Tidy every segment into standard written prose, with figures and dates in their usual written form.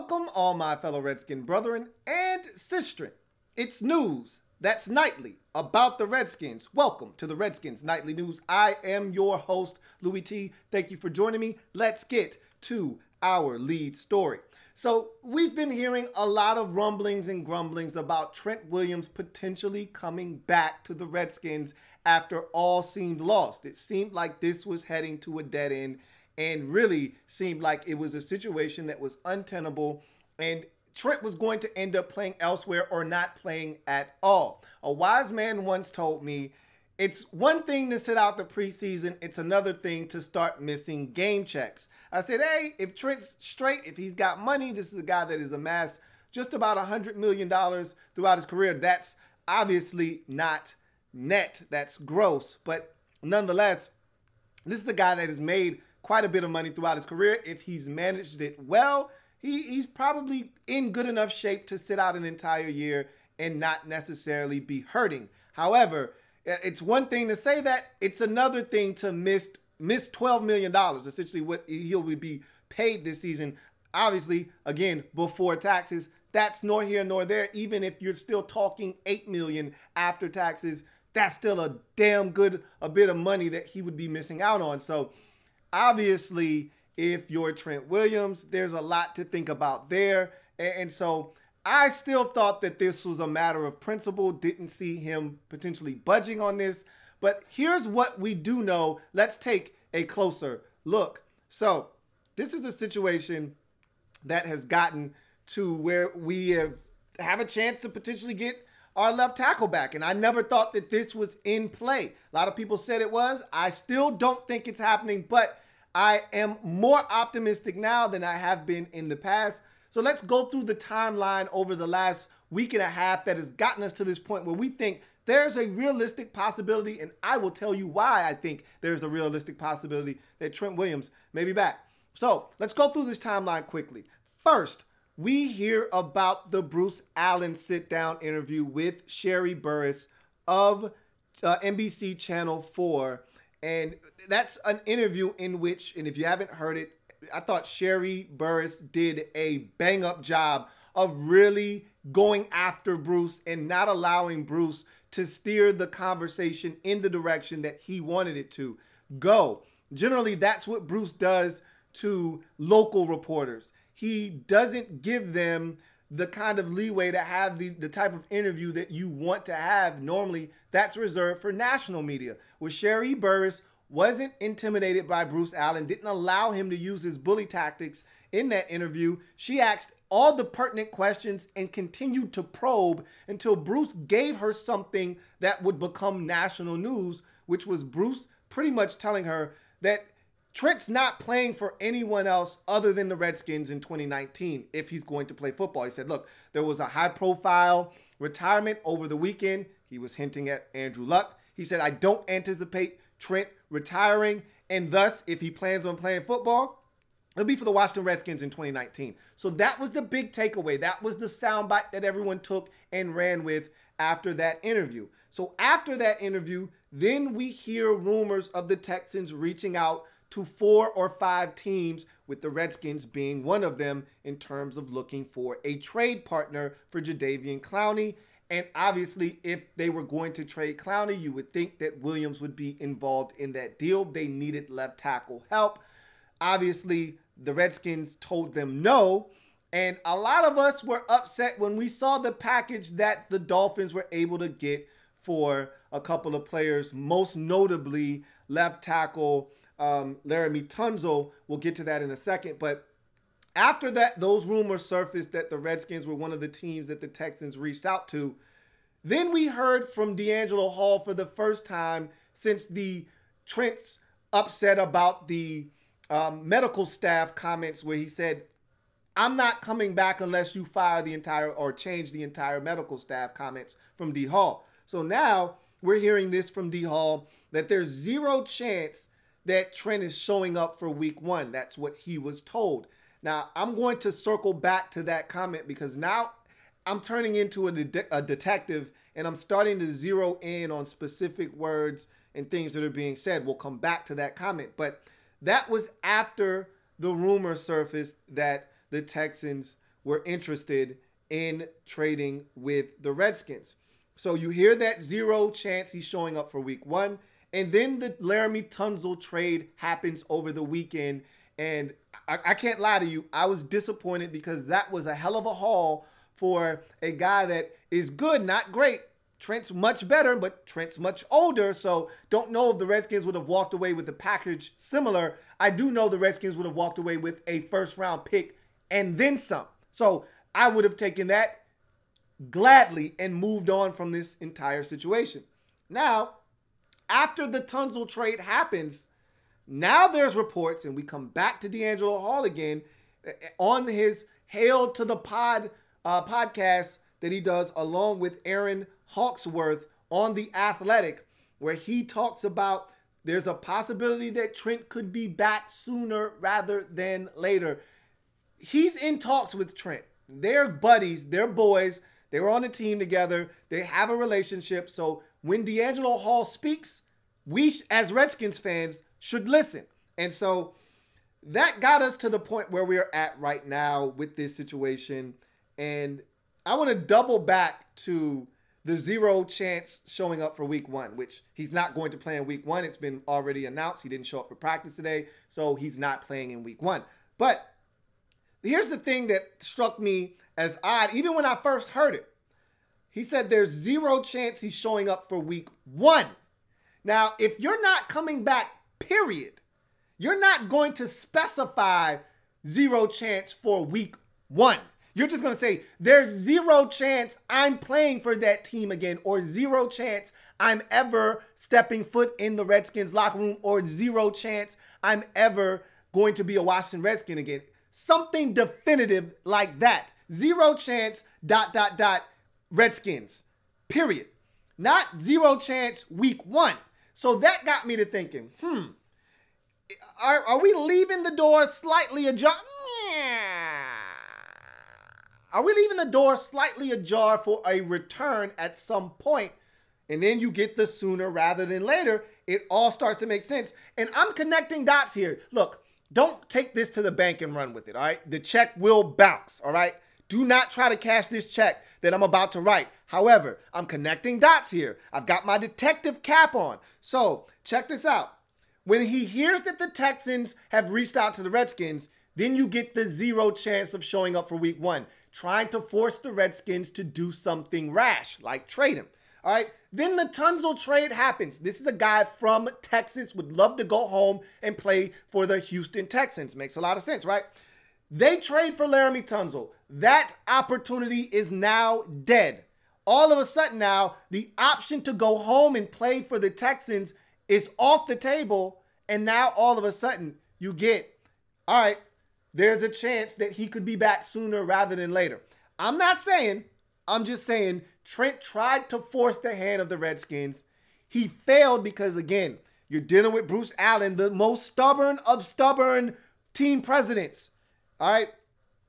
Welcome, all my fellow Redskin brethren and sistren. It's news that's nightly about the Redskins. Welcome to the Redskins Nightly News. I am your host, Louie T. Thank you for joining me. Let's get to our lead story. So we've been hearing a lot of rumblings and grumblings about Trent Williams potentially coming back to the Redskins after all seemed lost. It seemed like this was heading to a dead end and really seemed like it was a situation that was untenable and Trent was going to end up playing elsewhere or not playing at all. A wise man once told me, it's one thing to sit out the preseason, it's another thing to start missing game checks. I said, hey, if Trent's straight, if he's got money, this is a guy that has amassed just about $100 million throughout his career. That's obviously not net, that's gross. But nonetheless, this is a guy that has made quite a bit of money throughout his career. If he's managed it well, he's probably in good enough shape to sit out an entire year and not necessarily be hurting. However, it's one thing to say that, it's another thing to miss $12 million, essentially what he'll be paid this season. Obviously, again, before taxes, that's nor here nor there. Even if you're still talking $8 million after taxes, that's still a damn good a bit of money that he would be missing out on. So obviously, if you're Trent Williams, there's a lot to think about there. And so I still thought that this was a matter of principle, didn't see him potentially budging on this. But here's what we do know. Let's take a closer look. So this is a situation that has gotten to where we have a chance to potentially get our left tackle back. And I never thought that this was in play. A lot of people said it was. I still don't think it's happening, but I am more optimistic now than I have been in the past. So let's go through the timeline over the last week and a half that has gotten us to this point where we think there's a realistic possibility, and I will tell you why I think there's a realistic possibility that Trent Williams may be back. So let's go through this timeline quickly. First, we hear about the Bruce Allen sit-down interview with Sherry Burris of NBC Channel 4. And that's an interview in which, and if you haven't heard it, I thought Sherry Burris did a bang-up job of really going after Bruce and not allowing Bruce to steer the conversation in the direction that he wanted it to go. Generally, that's what Bruce does to local reporters. He doesn't give them the kind of leeway to have the type of interview that you want to have. Normally, that's reserved for national media. With Sherry Burris, wasn't intimidated by Bruce Allen, didn't allow him to use his bully tactics in that interview. She asked all the pertinent questions and continued to probe until Bruce gave her something that would become national news, which was Bruce pretty much telling her that Trent's not playing for anyone else other than the Redskins in 2019 if he's going to play football. He said, look, there was a high-profile retirement over the weekend. He was hinting at Andrew Luck. He said, I don't anticipate Trent retiring, and thus, if he plans on playing football, it'll be for the Washington Redskins in 2019. So that was the big takeaway. That was the soundbite that everyone took and ran with after that interview. So after that interview, then we hear rumors of the Texans reaching out to 4 or 5 teams, with the Redskins being one of them, in terms of looking for a trade partner for Jadeveon Clowney. And obviously, if they were going to trade Clowney, you would think that Williams would be involved in that deal. They needed left tackle help. Obviously, the Redskins told them no. And a lot of us were upset when we saw the package that the Dolphins were able to get for a couple of players, most notably left tackle Laramie Tunzel. We'll get to that in a second. But after that, those rumors surfaced that the Redskins were one of the teams that the Texans reached out to. Then we heard from D'Angelo Hall for the first time since the Trent's upset about the medical staff comments where he said, I'm not coming back unless you fire the entire or change the entire medical staff comments from D. Hall. So now we're hearing this from D. Hall that there's zero chance that Trent is showing up for week 1. That's what he was told. Now, I'm going to circle back to that comment because now I'm turning into a detective and I'm starting to zero in on specific words and things that are being said. We'll come back to that comment. But that was after the rumor surfaced that the Texans were interested in trading with the Redskins. So you hear that zero chance he's showing up for week 1. And then the Laramie Tunsil trade happens over the weekend. And I can't lie to you, I was disappointed because that was a hell of a haul for a guy that is good, not great. Trent's much better, but Trent's much older. So don't know if the Redskins would have walked away with a package similar. I do know the Redskins would have walked away with a first-round pick and then some. So I would have taken that gladly and moved on from this entire situation. Now, after the Tunsil trade happens, now there's reports, and we come back to D'Angelo Hall again on his Hail to the Pod podcast that he does along with Aaron Hawksworth on The Athletic, where he talks about there's a possibility that Trent could be back sooner rather than later. He's in talks with Trent. They're buddies. They're boys. They were on the team together. They have a relationship. So when D'Angelo Hall speaks, we as Redskins fans should listen. And so that got us to the point where we're at right now with this situation. And I want to double back to the zero chance showing up for week 1, which he's not going to play in week 1. It's been already announced. He didn't show up for practice today, so he's not playing in week 1. But here's the thing that struck me as odd, even when I first heard it. He said there's zero chance he's showing up for week 1. Now, if you're not coming back, period, you're not going to specify zero chance for week 1. You're just going to say, there's zero chance I'm playing for that team again, or zero chance I'm ever stepping foot in the Redskins locker room, or zero chance I'm ever going to be a Washington Redskin again. Something definitive like that. Zero chance, ... Redskins, period. Not zero chance week 1. So that got me to thinking, are we leaving the door slightly ajar? Are we leaving the door slightly ajar for a return at some point? And then you get the sooner rather than later. It all starts to make sense. And I'm connecting dots here. Look, don't take this to the bank and run with it, all right? The check will bounce, all right? Do not try to cash this check that I'm about to write. However, I'm connecting dots here. I've got my detective cap on. So check this out. When he hears that the Texans have reached out to the Redskins, then you get the zero chance of showing up for week 1, trying to force the Redskins to do something rash, like trade him. All right. Then the Tunsil trade happens. This is a guy from Texas, would love to go home and play for the Houston Texans. Makes a lot of sense, right? They trade for Laramie Tunsil. That opportunity is now dead. All of a sudden now, the option to go home and play for the Texans is off the table. And now all of a sudden you get, all right, there's a chance that he could be back sooner rather than later. I'm just saying Trent tried to force the hand of the Redskins. He failed because, again, you're dealing with Bruce Allen, the most stubborn of stubborn team presidents, all right,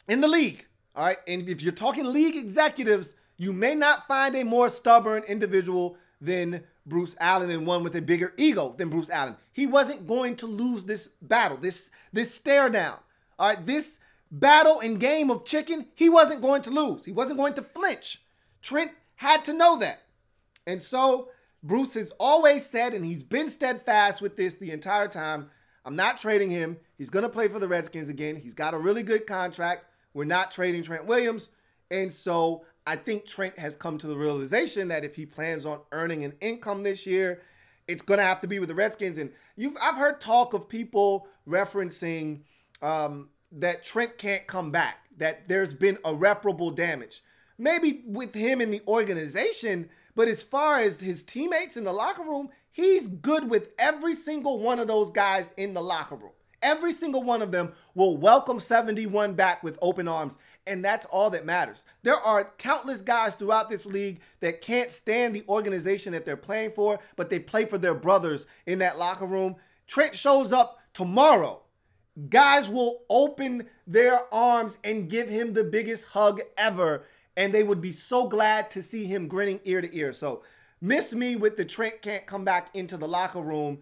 in the league, all right? And if you're talking league executives, you may not find a more stubborn individual than Bruce Allen, and one with a bigger ego than Bruce Allen. He wasn't going to lose this battle, this stare down. All right, this battle and game of chicken, he wasn't going to lose. He wasn't going to flinch. Trent had to know that. And so Bruce has always said, and he's been steadfast with this the entire time, I'm not trading him. He's going to play for the Redskins again. He's got a really good contract. We're not trading Trent Williams. And so I think Trent has come to the realization that if he plans on earning an income this year, it's going to have to be with the Redskins. And I've heard talk of people referencing that Trent can't come back, that there's been irreparable damage. Maybe with him in the organization, but as far as his teammates in the locker room, he's good with every single one of those guys in the locker room. Every single one of them will welcome 71 back with open arms, and that's all that matters. There are countless guys throughout this league that can't stand the organization that they're playing for, but they play for their brothers in that locker room. Trent shows up tomorrow. Guys will open their arms and give him the biggest hug ever, and they would be so glad to see him grinning ear to ear. So miss me with the Trent can't come back into the locker room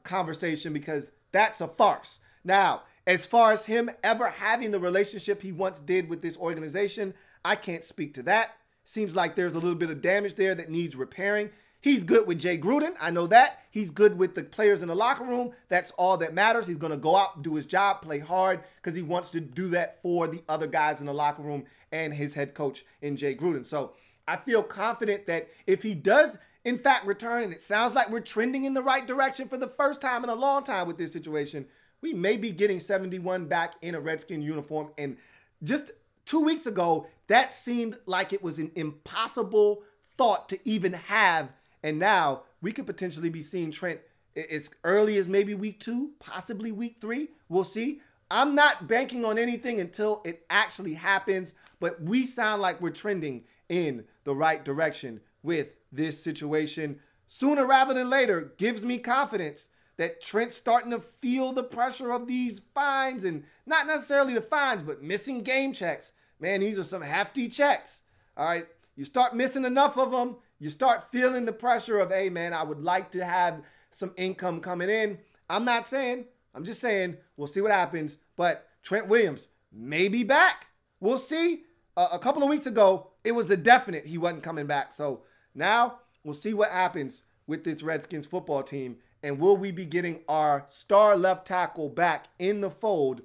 conversation, because that's a farce. Now, As far as him ever having the relationship he once did with this organization, I can't speak to that. Seems like there's a little bit of damage there that needs repairing. He's good with Jay Gruden. I know that. He's good with the players in the locker room. That's all that matters. He's going to go out, do his job, play hard, because he wants to do that for the other guys in the locker room and his head coach in Jay Gruden. So I feel confident that if he does, in fact, return, and it sounds like we're trending in the right direction for the first time in a long time with this situation, we may be getting 71 back in a Redskin uniform. And just 2 weeks ago, that seemed like it was an impossible thought to even have. And now we could potentially be seeing Trent as early as maybe week 2, possibly week 3. We'll see. I'm not banking on anything until it actually happens, but we sound like we're trending in the right direction with this situation. Sooner rather than later gives me confidence that Trent's starting to feel the pressure of these fines, and not necessarily the fines, but missing game checks. Man, these are some hefty checks. All right. You start missing enough of them, you start feeling the pressure of, hey, man, I would like to have some income coming in. I'm not saying, I'm just saying, we'll see what happens. But Trent Williams may be back. We'll see. A couple of weeks ago, it was a definite he wasn't coming back. So now we'll see what happens with this Redskins football team. And will we be getting our star left tackle back in the fold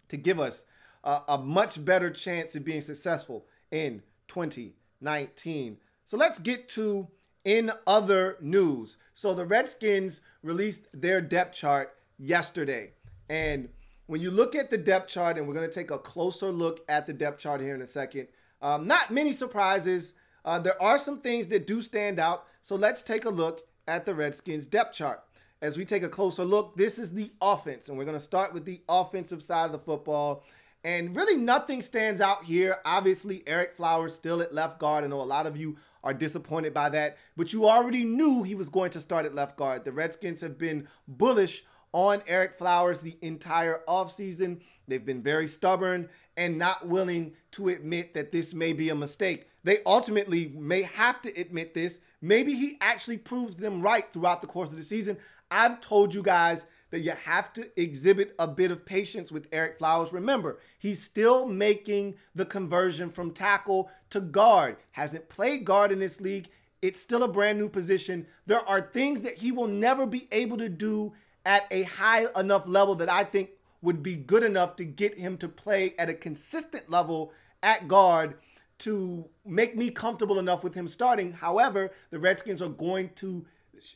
to give us a much better chance of being successful in 2019. So let's get to in other news. So the Redskins released their depth chart yesterday. And when you look at the depth chart, and we're going to take a closer look at the depth chart here in a second, not many surprises. There are some things that do stand out. So let's take a look at the Redskins depth chart. As we take a closer look, this is the offense. And we're going to start with the offensive side of the football. And really nothing stands out here. Obviously, Eric Flowers still at left guard. I know a lot of you are disappointed by that, but you already knew he was going to start at left guard. The Redskins have been bullish on Eric Flowers the entire offseason. They've been very stubborn and not willing to admit that this may be a mistake. They ultimately may have to admit this. Maybe he actually proves them right throughout the course of the season. I've told you guys that you have to exhibit a bit of patience with Eric Flowers. Remember, he's still making the conversion from tackle to guard. Hasn't played guard in this league. It's still a brand new position. There are things that he will never be able to do at a high enough level that I think would be good enough to get him to play at a consistent level at guard to make me comfortable enough with him starting. However, the Redskins are going to,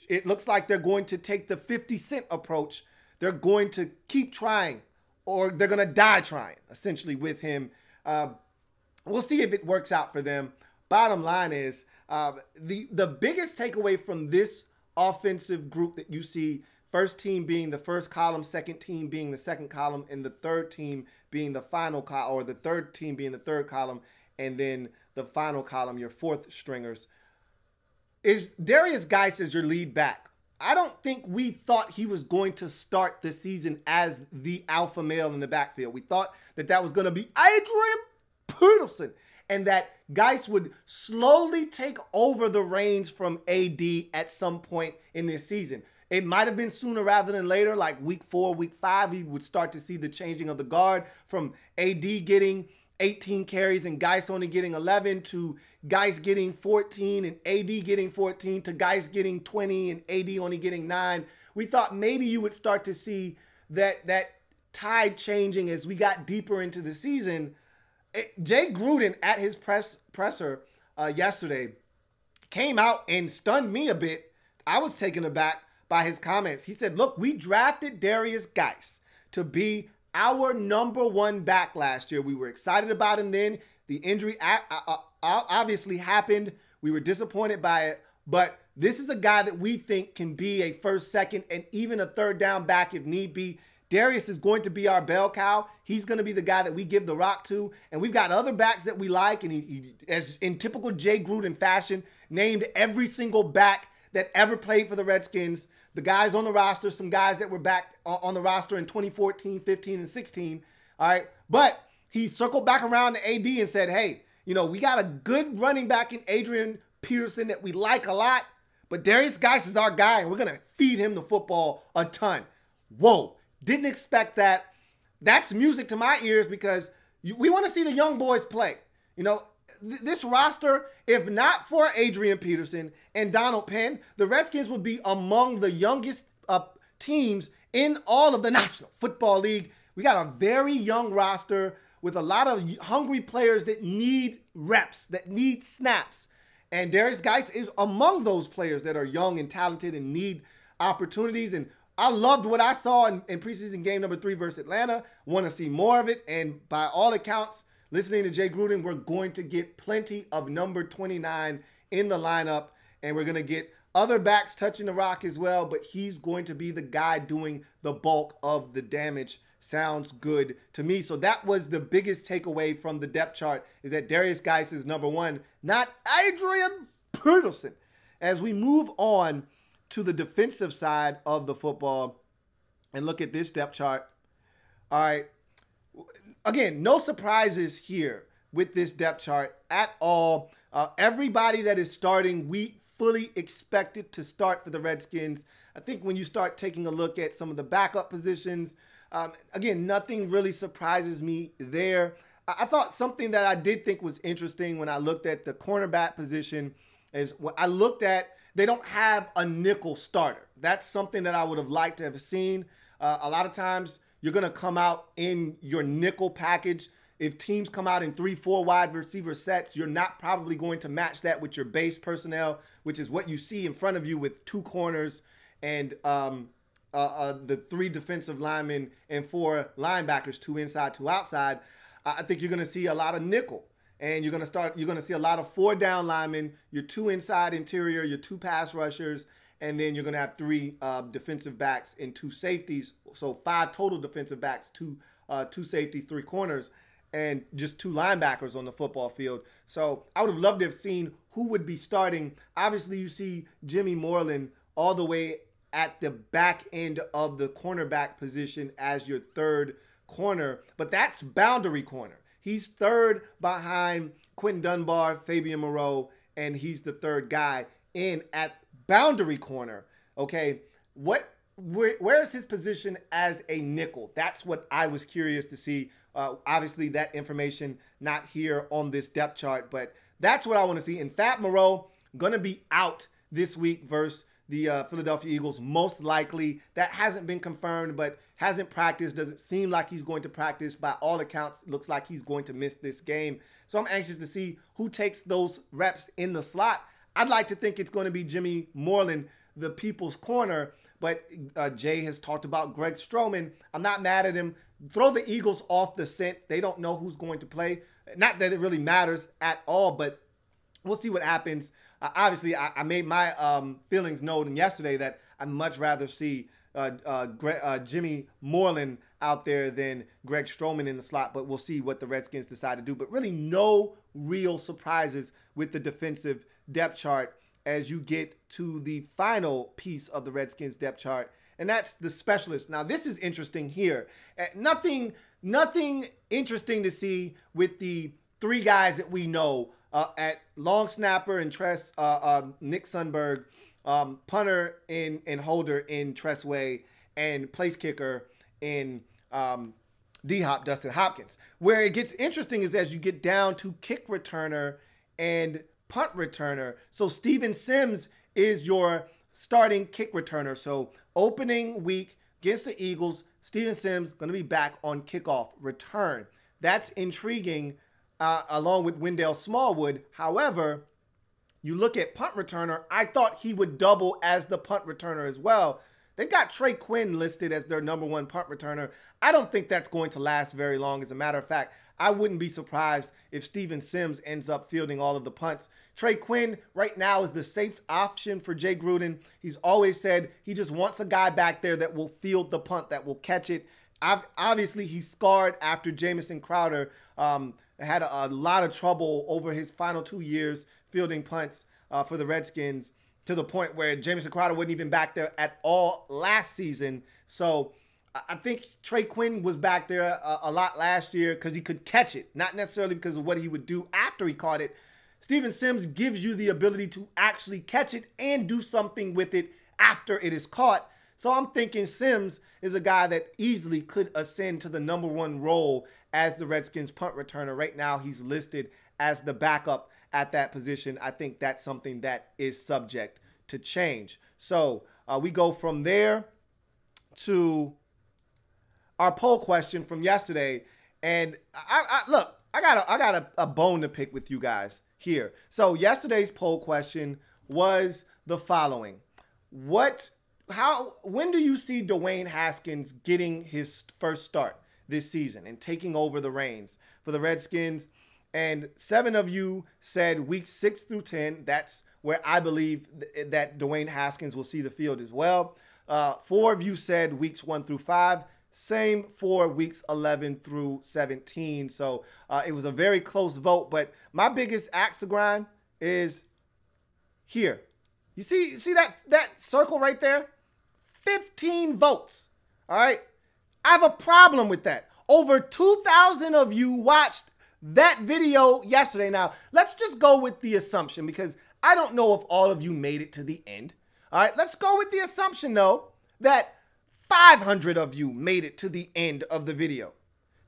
it looks like they're going to take the 50 Cent approach. They're going to keep trying, or they're going to die trying, essentially, with him. We'll see if it works out for them. Bottom line is, the biggest takeaway from this offensive group that you see, first team being the first column, second team being the second column, and the third team being the final column, or the third team being the third column, and then the final column, your fourth stringers, is Darius Geis as your lead back. I don't think we thought he was going to start the season as the alpha male in the backfield. We thought that that was going to be Adrian Peterson, and that Geis would slowly take over the reins from AD at some point in this season. It might have been sooner rather than later, like week 4, week 5, he would start to see the changing of the guard from AD getting 18 carries and Geis only getting 11 to Geis getting 14 and AD getting 14 to Geis getting 20 and AD only getting 9. We thought maybe you would start to see that tide changing as we got deeper into the season. Jay Gruden at his presser yesterday came out and stunned me a bit. I was taken aback by his comments. He said, look, we drafted Darius Geis to be our #1 back last year. We were excited about him then. The injury obviously happened. We were disappointed by it. But this is a guy that we think can be a first, second, and even a third down back if need be. Darius is going to be our bell cow. He's going to be the guy that we give the rock to. And we've got other backs that we like. And he as in typical Jay Gruden fashion, named every single back that ever played for the Redskins. The guys on the roster, some guys that were back on the roster in 2014, 15, and 16. All right. But he circled back around to AD and said, hey, you know, we got a good running back in Adrian Peterson that we like a lot. But Darius Geis is our guy, and we're going to feed him the football a ton. Whoa. Didn't expect that. that's music to my ears because we want to see the young boys play. You know, this roster, if not for Adrian Peterson and Donald Penn, the Redskins would be among the youngest teams in all of the National Football League. We got a very young roster with a lot of hungry players that need reps, that need snaps. And Darius Geis is among those players that are young and talented and need opportunities. And I loved what I saw in preseason game number 3 versus Atlanta. Want to see more of it. And by all accounts, listening to Jay Gruden, we're going to get plenty of number 29 in the lineup. And we're going to get other backs touching the rock as well. But he's going to be the guy doing the bulk of the damage. Sounds good to me. So that was the biggest takeaway from the depth chart, is that Darius Geis is number 1, not Adrian Peterson. As we move on to the defensive side of the football and look at this depth chart. All right. Again, no surprises here with this depth chart at all. Everybody that is starting, we fully expected to start for the Redskins. I think when you start taking a look at some of the backup positions, again, nothing really surprises me there. I thought something that I did think was interesting when I looked at the cornerback position is what I looked at. They don't have a nickel starter. That's something that I would have liked to have seen. A lot of times you're going to come out in your nickel package. If teams come out in 3-4 wide receiver sets, you're not probably going to match that with your base personnel, which is what you see in front of you with 2 corners and the 3 defensive linemen and 4 linebackers, 2 inside, 2 outside. I think you're going to see a lot of nickel. And you're going to see a lot of 4 down linemen, your 2 inside interior, your 2 pass rushers, and then you're going to have 3 defensive backs and 2 safeties. So 5 total defensive backs, 2 safeties, 3 corners, and just 2 linebackers on the football field. So I would have loved to have seen who would be starting. Obviously, you see Jimmy Moreland all the way at the back end of the cornerback position as your 3rd corner, but that's boundary corner. He's 3rd behind Quentin Dunbar, Fabian Moreau, and he's the 3rd guy in at boundary corner. Okay, where is his position as a nickel? That's what I was curious to see. Obviously, that information not here on this depth chart, but that's what I want to see. And Fat Moreau going to be out this week versus the Philadelphia Eagles, most likely. That hasn't been confirmed, but hasn't practiced. Doesn't seem like he's going to practice. By all accounts, looks like he's going to miss this game. So I'm anxious to see who takes those reps in the slot. I'd like to think it's going to be Jimmy Moreland, the people's corner, but Jay has talked about Greg Stroman. I'm not mad at him. Throw the Eagles off the scent. They don't know who's going to play. Not that it really matters at all, but we'll see what happens. Obviously, I made my feelings known yesterday that I'd much rather see Jimmy Moreland out there than Greg Stroman in the slot, but we'll see what the Redskins decide to do. But really no real surprises with the defensive depth chart as you get to the final piece of the Redskins depth chart, and that's the specialists. Now, this is interesting here. Nothing interesting to see with the 3 guys that we know at long snapper and Nick Sundberg, punter and holder in Tress Way, and place kicker in D-Hop, Dustin Hopkins. Where it gets interesting is as you get down to kick returner and punt returner. So Steven Sims is your starting kick returner. So opening week against the Eagles, Steven Sims going to be back on kickoff return. That's intriguing, along with Wendell Smallwood. However, you look at punt returner, I thought he would double as the punt returner as well. They've got Trey Quinn listed as their number 1 punt returner. I don't think that's going to last very long. As a matter of fact, I wouldn't be surprised if Steven Sims ends up fielding all of the punts. Trey Quinn right now is the safe option for Jay Gruden. He's always said he just wants a guy back there that will field the punt, that will catch it. Obviously, he's scarred after Jamison Crowder had a lot of trouble over his final 2 years fielding punts for the Redskins, to the point where Jamison Crowder wasn't even back there at all last season. So I think Trey Quinn was back there a lot last year because he could catch it, not necessarily because of what he would do after he caught it. Steven Sims gives you the ability to actually catch it and do something with it after it is caught. So I'm thinking Sims is a guy that easily could ascend to the #1 role as the Redskins punt returner. Right now, he's listed as the backup at that position. I think that's something that is subject to change. So we go from there to our poll question from yesterday. And look, I got a bone to pick with you guys here. So yesterday's poll question was the following. When do you see Dwayne Haskins getting his first start this season and taking over the reins for the Redskins? And 7 of you said weeks 6 through 10. That's where I believe that Dwayne Haskins will see the field as well. 4 of you said weeks 1 through 5. Same for weeks 11 through 17. So it was a very close vote. But my biggest axe to grind is here. You see that circle right there? 15 votes. All right. I have a problem with that. Over 2,000 of you watched that video yesterday. Now, let's just go with the assumption, because I don't know if all of you made it to the end. All right. Let's go with the assumption, though, that 500 of you made it to the end of the video.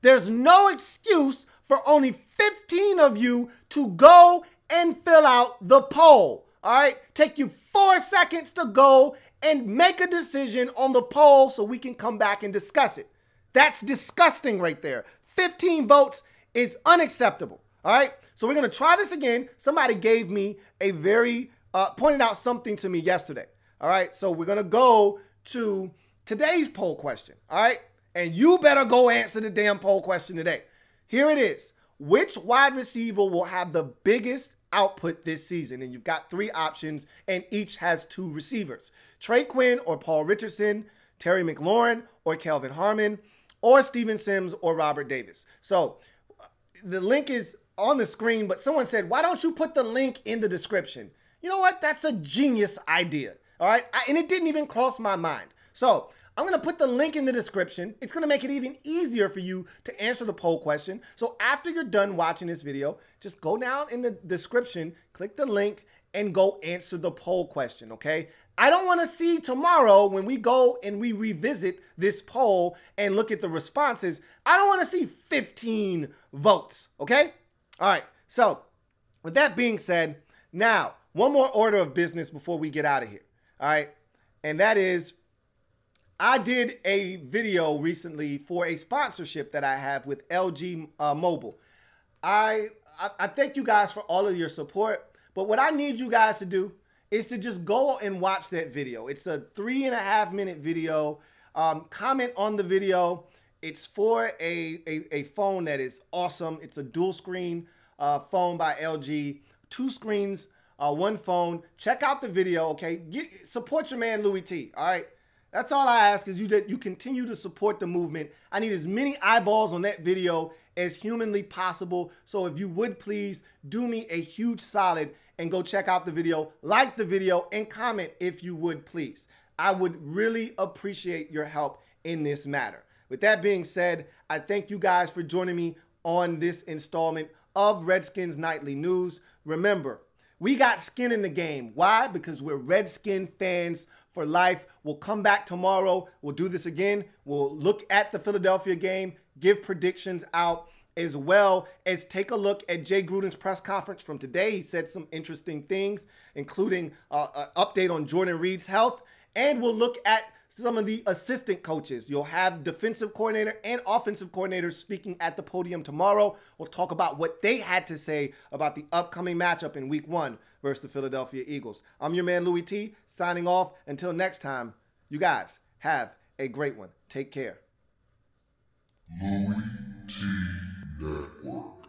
There's no excuse for only 15 of you to go and fill out the poll. All right. Take you 4 seconds to go and make a decision on the poll so we can come back and discuss it. That's disgusting right there. 15 votes is unacceptable. All right. So we're going to try this again. Somebody gave me a pointed out something to me yesterday. All right. So we're going to go to today's poll question. All right. And you better go answer the damn poll question today. Here it is. Which wide receiver will have the biggest output this season? And you've got 3 options, and each has 2 receivers. Trey Quinn or Paul Richardson, Terry McLaurin or Kelvin Harmon, or Steven Sims or Robert Davis. So the link is on the screen, but someone said, why don't you put the link in the description? You know what? That's a genius idea. All right. And it didn't even cross my mind. So I'm going to put the link in the description. It's going to make it even easier for you to answer the poll question. So after you're done watching this video, just go down in the description, click the link, and go answer the poll question, okay? I don't want to see tomorrow when we go and we revisit this poll and look at the responses. I don't want to see 15 votes, okay? All right, so with that being said, now, one more order of business before we get out of here, all right? And that is, I did a video recently for a sponsorship that I have with LG Mobile. I thank you guys for all of your support, but what I need you guys to do is to just go and watch that video. It's a 3.5-minute video. Comment on the video. It's for a phone that is awesome. It's a dual screen phone by LG. 2 screens, 1 phone. Check out the video, okay? Support your man Louie T, all right? That's all I ask, is you continue to support the movement. I need as many eyeballs on that video as humanly possible. So if you would please do me a huge solid and go check out the video, like the video, and comment if you would please. I would really appreciate your help in this matter. With that being said, I thank you guys for joining me on this installment of Redskins Nightly News. Remember, we got skin in the game. Why? Because we're Redskin fans for life. We'll come back tomorrow. We'll do this again. We'll look at the Philadelphia game, give predictions out, as well as take a look at Jay Gruden's press conference from today. He said some interesting things, including an update on Jordan Reed's health. And we'll look at some of the assistant coaches. You'll have defensive coordinator and offensive coordinators speaking at the podium tomorrow. We'll talk about what they had to say about the upcoming matchup in week 1 versus the Philadelphia Eagles. I'm your man, Louie T, signing off. Until next time, you guys have a great one. Take care. Louie T Network.